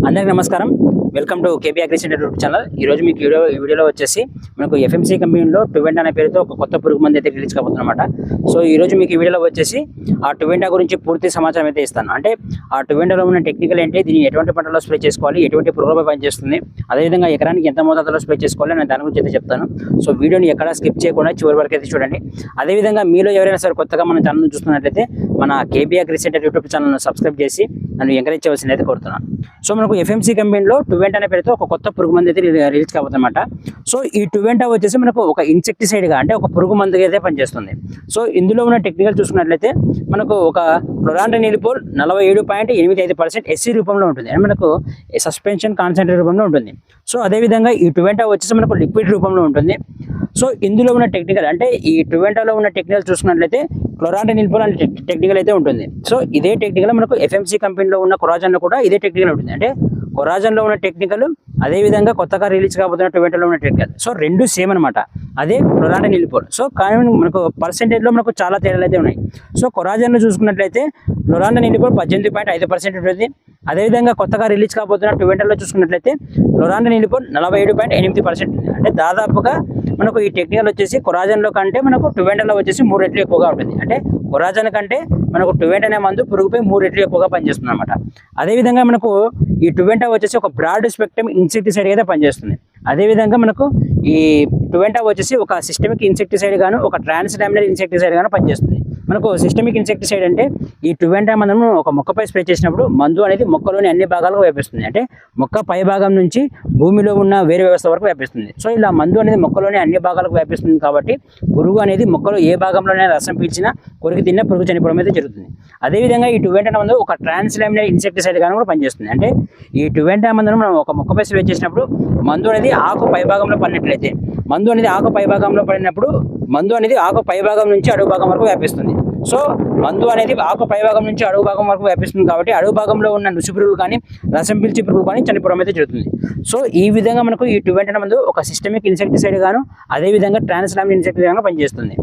అందరికీ నమస్కారం. Welcome to KB agriculture YouTube channel. ఈ రోజు మీకు ఈ వీడియోలో వచ్చేసి మనకు ఎఫ్ఎంసీ కంపెనీలో టువెంటా అనే పేరుతో ఒక కొత్త పురుగు మందు అయితే రిలీజ్ కాబోతుందన్నమాట. సో ఈ రోజు మీకు ఈ వీడియోలో వచ్చేసి ఆ టువెంటా గురించి పూర్తి సమాచారం అయితే ఇస్తాను. అంటే ఆ టువెంటాలో ఉన్న టెక్నికల్ ఏంటి, దీన్ని ఎటువంటి పంటలో స్ప్రే చేసుకోవాలి, ఎటువంటి పురుగులపై పనిచేస్తుంది, అదేవిధంగా ఎకరానికి ఎంత మోతాదులో స్ప్రే చేసుకోవాలి నేను దాని గురించి అయితే చెప్తాను. సో వీడియోని ఎక్కడ స్కిప్ చేయకుండా చివరి వరకు అయితే చూడండి. అదేవిధంగా మీలో ఎవరైనా సరే కొత్తగా మన ఛానల్ చూస్తున్నట్లయితే మన కేబీ అగ్రికల్చర్ యూట్యూబ్ ఛానల్ను సబ్స్క్రైబ్ చేసి నన్ను ఎంకరేజ్ చేయవలసింది అయితే కోరుతున్నాను. సో మనకు ఎఫ్ఎంసీ కంపెనీలో టువెంటా అనే పేరుతో ఒక కొత్త పురుగు మందు అయితే రిలీజ్ కాబోతుందన్నమాట. సో ఈ టువెంటా వచ్చేసి మనకు ఒక ఇన్సెక్టిసైడ్గా అంటే ఒక పురుగు మందుగా అయితే పనిచేస్తుంది. సో ఇందులో ఉన్న టెక్నికల్ చూసుకున్నట్లయితే మనకు ఒక క్లోరాంట్రనిలిప్రోల్ 47.85% ఎస్సీ రూపంలో ఉంటుంది, అంటే మనకు సస్పెన్షన్ కాన్సంట్రేట్ రూపంలో ఉంటుంది. సో అదేవిధంగా ఈ టువెంటా వచ్చేసి మనకు లిక్విడ్ రూపంలో ఉంటుంది. సో ఇందులో ఉన్న టెక్నికల్ అంటే ఈ టువెంటాలో ఉన్న టెక్నికల్ చూసుకున్నట్లయితే క్లోరాంట్రనిలిప్రోల్ అనే టెక్నికల్ అయితే ఉంటుంది. సో ఇదే టెక్నికల్ మనకు ఎఫ్ఎంసీ కంపెనీలో ఉన్న కొరాజన్లో కూడా ఇదే టెక్నికల్ ఉంటుంది. అంటే కొరాజన్లో ఉన్న టెక్నికల్ అదేవిధంగా కొత్తగా రిలీజ్ కాబోతున్న టువెంటాలో ఉన్న టెక్నికల్, సో రెండు సేమ్ అనమాట. అదే క్లోరాంట్రనిలిప్రోల్. సో కానీ మనకు పర్సెంటేజ్లో మనకు చాలా తేడాలు అయితే ఉన్నాయి. సో కొరాజన్లో చూసుకున్నట్లయితే క్లోరాంట్రనిలిప్రోల్ 18.5% ఉంటుంది. అదేవిధంగా కొత్తగా రిలీజ్ కాబోతున్న టువెంటాలో చూసుకున్నట్లయితే క్లోరాంట్రనిలిప్రోల్ 47.8% ఉంది. అంటే దాదాపుగా మనకు ఈ టెక్నికల్ వచ్చేసి కొరాజన్లో కంటే మనకు టువెంటాలో వచ్చేసి 3 రెట్లు ఎక్కువగా ఉంటుంది. అంటే కొరాజన్ కంటే మనకు టువెంటా అనే మందు పురుగుపై 3 రెట్లు ఎక్కువగా పనిచేస్తుంది అనమాట. అదేవిధంగా మనకు ఈ టువెంటా వచ్చేసి ఒక బ్రాడ్ స్పెక్ట్రమ్ ఇన్సెక్టిసైడ్ అయితే పనిచేస్తుంది. అదేవిధంగా మనకు ఈ టువెంటా వచ్చేసి ఒక సిస్టమిక్ ఇన్సెక్టిసైడ్ గాను ఒక ట్రాన్స్డామినల్ ఇన్సెక్టిసైడ్ గాను పనిచేస్తుంది. మనకు సిస్టమిక్ ఇన్సెక్టిసైడ్ అంటే ఈ టువెంటా మందును ఒక మొక్కపై స్ప్రే చేసినప్పుడు మందు అనేది మొక్కలోని అన్ని భాగాలకు వ్యాపిస్తుంది. అంటే మొక్క పై భాగం నుంచి భూమిలో ఉన్న వేరే వ్యవస్థ వరకు వ్యాపిస్తుంది. సో ఇలా మందు అనేది మొక్కలోని అన్ని భాగాలకు వ్యాపిస్తుంది కాబట్టి పురుగు అనేది మొక్కలో ఏ భాగంలోనే రసం పీల్చినా కొరికి తిన్న పురుగు చనిపోవడం అయితే జరుగుతుంది. అదేవిధంగా ఈ టువెంటా మందు ఒక ట్రాన్స్లామినల్ ఇన్సెక్టిసైడ్ గాను కూడా పనిచేస్తుంది. అంటే ఈ టువెంటా మందును మనం ఒక మొక్కపై స్ప్రే చేసినప్పుడు మందు అనేది ఆకు పై భాగంలో పడినట్లయితే మందు అనేది ఆకు పై భాగంలో పడినప్పుడు మందు అనేది ఆకు పై భాగం నుంచి అడుగు భాగం వరకు వ్యాపిస్తుంది. సో మందు అనేది ఆకు పై భాగం నుంచి అడుగు భాగం వరకు వ్యాపిస్తుంది కాబట్టి అడుగు భాగంలో ఉన్న నుసి పురుగులు కానీ రసం పీల్చి పురుగులు కానీ చనిపోవడం అయితే జరుగుతుంది. సో ఈ విధంగా మనకు ఈ టువెంటా మందు ఒక సిస్టమిక్ ఇన్సెక్టిసైడ్ గాను అదేవిధంగా ట్రాన్స్లామినల్ ఇన్సెక్టిసైడ్ గాను పనిచేస్తుంది.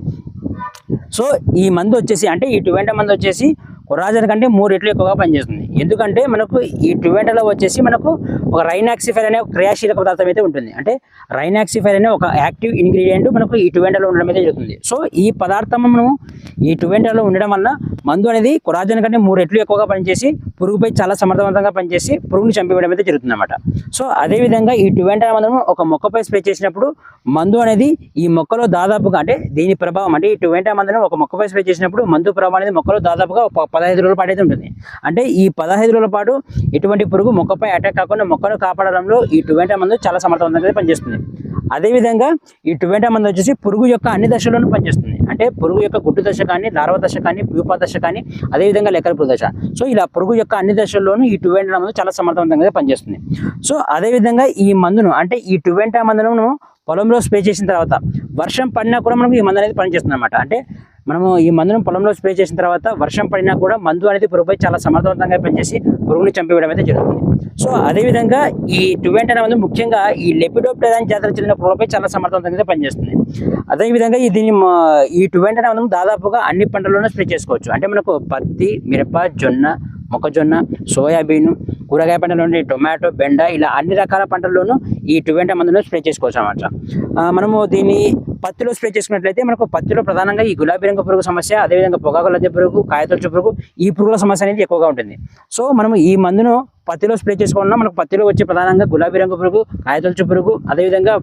సో ఈ మందు వచ్చేసి అంటే ఈ టువెంటా మందు వచ్చేసి కొరాజన్ కంటే 3 రెట్లు ఎక్కువగా పనిచేస్తుంది. ఎందుకంటే మనకు ఈ టువెంటాలో వచ్చేసి మనకు ఒక రైనాక్సిఫైర్ అనే ఒక క్రియాశీలక పదార్థం అయితే ఉంటుంది. అంటే రైనాక్సిఫైర్ అనే ఒక యాక్టివ్ ఇంగ్రీడియంట్ మనకు ఈ టువెంటాలో ఉండడం అయితే జరుగుతుంది. సో ఈ పదార్థం మనం ఈ టువెంటాలో ఉండడం వల్ల మందు అనేది కొరాజన్ కంటే 3 రెట్లు ఎక్కువగా పనిచేసి పురుగుపై చాలా సమర్థవంతంగా పనిచేసి పురుగుని చంపివేయడం అయితే జరుగుతుంది అన్నమాట. సో అదేవిధంగా ఈ టువెంటా మందును ఒక మొక్కపై స్ప్రే చేసినప్పుడు మందు అనేది ఈ మొక్కలో దాదాపుగా అంటే దీని ప్రభావం అంటే ఈ టువెంటా మందును ఒక మొక్కపై స్ప్రే చేసినప్పుడు మందు ప్రభావం అనేది మొక్కలో దాదాపుగా 15 రోజుల పాటు అయితే ఉంటుంది. అంటే ఈ 15 రోజుల పాటు ఎటువంటి పురుగు మొక్కపై అటాక్ కాకుండా మొక్కను కాపాడడంలో ఈ టువెంటా మందు చాలా సమర్థవంతంగా పనిచేస్తుంది. అదేవిధంగా ఈ టువెంటా మందు వచ్చేసి పురుగు యొక్క అన్ని దశల్లోనూ పనిచేస్తుంది. అంటే పురుగు యొక్క గుడ్డు దశ కానీ లార్వా దశ కానీ ప్యూపా దశ కానీ అదేవిధంగా లెక్కలపు దశ. సో ఇలా పురుగు యొక్క అన్ని దశల్లోనూ ఈ టువెంటా మందు చాలా సమర్థవంతంగా పనిచేస్తుంది. సో అదేవిధంగా ఈ మందును అంటే ఈ టువెంటా మందును పొలంలో స్ప్రే చేసిన తర్వాత వర్షం పడినా కూడా మనకు ఈ మందు అనేది పనిచేస్తుంది అనమాట. అంటే మనము ఈ మందును పొలంలో స్ప్రే చేసిన తర్వాత వర్షం పడినా కూడా మందు అనేది పురుగుపై చాలా సమర్థవంతంగా పనిచేసి పురుగుని చంపివేయడం అయితే జరుగుతుంది. సో అదేవిధంగా ఈ టువెంటా మందు ముఖ్యంగా ఈ లెపిడోప్టెరా జాతికి చెందిన పురుగులపై చాలా సమర్థవంతంగా పనిచేస్తుంది. అదేవిధంగా ఈ టువెంటా మందు దాదాపుగా అన్ని పంటల్లోనూ స్ప్రే చేసుకోవచ్చు. అంటే మనకు పత్తి, మిరప, జొన్న, మొక్కజొన్న, సోయాబీన్, కూరగాయ పంటలు టొమాటో, బెండ ఇలా అన్ని రకాల పంటల్లోనూ ఈ టువెంటా మందును స్ప్రే చేసుకోవచ్చు అన్నమాట. మనము దీన్ని పత్తిలో స్ప్రే చేసుకున్నట్లయితే మనకు పత్తిలో ప్రధానంగా ఈ గులాబీ రంగు పురుగు సమస్య, అదేవిధంగా పొగాకు లద్దె పురుగు, కాయతొలుచు పురుగు ఈ పురుగుల సమస్య అనేది ఎక్కువగా ఉంటుంది. సో మనము ఈ మందును పత్తిలో స్ప్రే చేసుకోవాలన్నా మనకు పత్తిలో వచ్చే ప్రధానంగా గులాబీ రంగు పురుగు, కాయతొలుచు పురుగు, అదేవిధంగా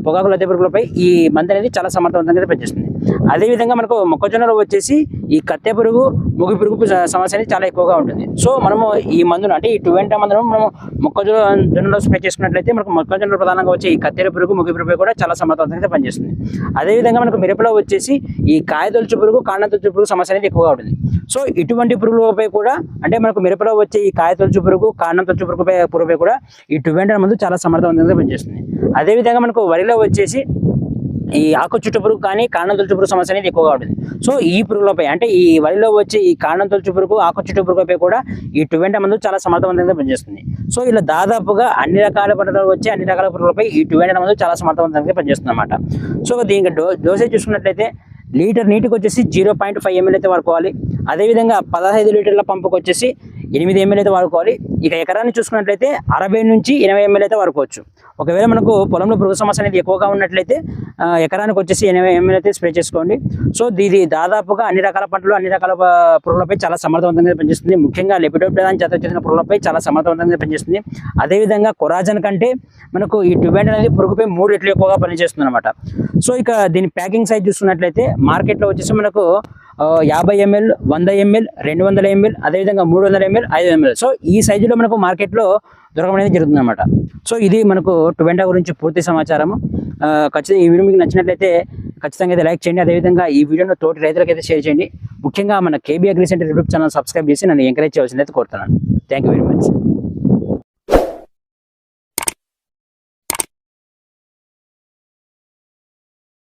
పొగాకు లద్దె పురుగులపై ఈ మందు అనేది చాలా సమర్థవంతంగా పనిచేస్తుంది. అదేవిధంగా మనకు మొక్కజొన్నలో వచ్చేసి ఈ కత్తె పురుగు, ముగి పురుగు సమస్య అనేది చాలా ఎక్కువగా ఉంటుంది. సో మనము ఈ మందును అంటే ఈ టువెంటా మందును మనం మొక్కజొన్నలో స్ప్రే చేసుకున్నట్లయితే మనకు మొక్కజొన్నలో ప్రధానంగా వచ్చే ఈ కత్తెర పురుగు, ముగి పురుగుపై కూడా చాలా సమర్థవంతంగా పనిచేస్తుంది. అదేవిధంగా మనకు మిరపలో వచ్చేసి ఈ కాయతొలుచు పురుగు, కాండం తొలుచు పురుగు సమస్య అనేది ఎక్కువగా ఉంటుంది. సో ఇటువంటి పురుగులపై కూడా అంటే మనకు మిరపలో వచ్చే ఈ కాయతొలుచు పురుగు, కాండం తొలుచు పురుగుపై కూడా ఈ టువెంటా మందు చాలా సమర్థవంతంగా పనిచేస్తుంది. అదేవిధంగా మనకు వరిలో వచ్చేసి ఈ ఆకు చుట్టు పురుగు కానీ కాండం తొలుచు పురుగు సమస్య అనేది ఎక్కువగా ఉంటుంది. సో ఈ పురుగులపై అంటే ఈ వరిలో వచ్చే ఈ కాండం తొలుచు పురుగు, ఆకు చుట్టు పురుగుపై కూడా ఈ టువెంటా మందు చాలా సమర్థవంతంగా పనిచేస్తుంది. సో ఇలా దాదాపుగా అన్ని రకాల పంటలు వచ్చే అన్ని రకాల పురుగులపై ఈ టువెంటా మందు చాలా సమర్థవంతంగా పనిచేస్తుంది అన్నమాట. సో దీనికి డోసేజ్ చూసుకున్నట్లయితే లీటర్ నీటికి వచ్చేసి 0.5 ml అయితే వాడుకోవాలి. అదేవిధంగా 15 లీటర్ల పంపుకు వచ్చేసి 8 ml అయితే వాడుకోవాలి. ఇక ఎకరాన్ని చూసుకున్నట్లయితే 60 నుంచి 80 ml అయితే వాడుకోవచ్చు. ఒకవేళ మనకు పొలంలో పురుగు సమస్య అనేది ఎక్కువగా ఉన్నట్లయితే ఎకరానికి వచ్చేసి 80 ml అయితే స్ప్రే చేసుకోండి. సో ఇది దాదాపుగా అన్ని రకాల పంటలు, అన్ని రకాల పురుగులపై చాలా సమర్థవంతంగా పనిచేస్తుంది. ముఖ్యంగా లెపిడోప్టెరా అని జాతికి చెందిన పురుగులపై చాలా సమర్థవంతంగా పనిచేస్తుంది. అదేవిధంగా కొరాజన్ కంటే మనకు ఈ ట్యూబెంట్ అనేది పురుగుపై 3 రెట్లు ఎక్కువగా పనిచేస్తుంది అనమాట. సో ఇక దీని ప్యాకింగ్ సైజ్ చూసుకున్నట్లయితే మార్కెట్లో వచ్చేసి మనకు 50 ml, 100 ml, 200 ml, అదేవిధంగా 300 ml, 500 ml. సో ఈ సైజులో మనకు మార్కెట్లో దొరకడం అనేది జరుగుతుంది అనమాట. సో ఇది మనకు ట్యూబెంటా గురించి పూర్తి సమాచారము. ఖచ్చితంగా ఈ వీడియో మీకు నచ్చినట్లయితే ఖచ్చితంగా అయితే లైక్ చేయండి. అదేవిధంగా ఈ వీడియోను తోటి రైతులకైతే షేర్ చేయండి. ముఖ్యంగా మన KB agri centre YouTube channel subscribe చేసి నన్ను ఎంకరేజ్ చేయాల్సిందైతే కోరుతున్నాను. Thank you very much.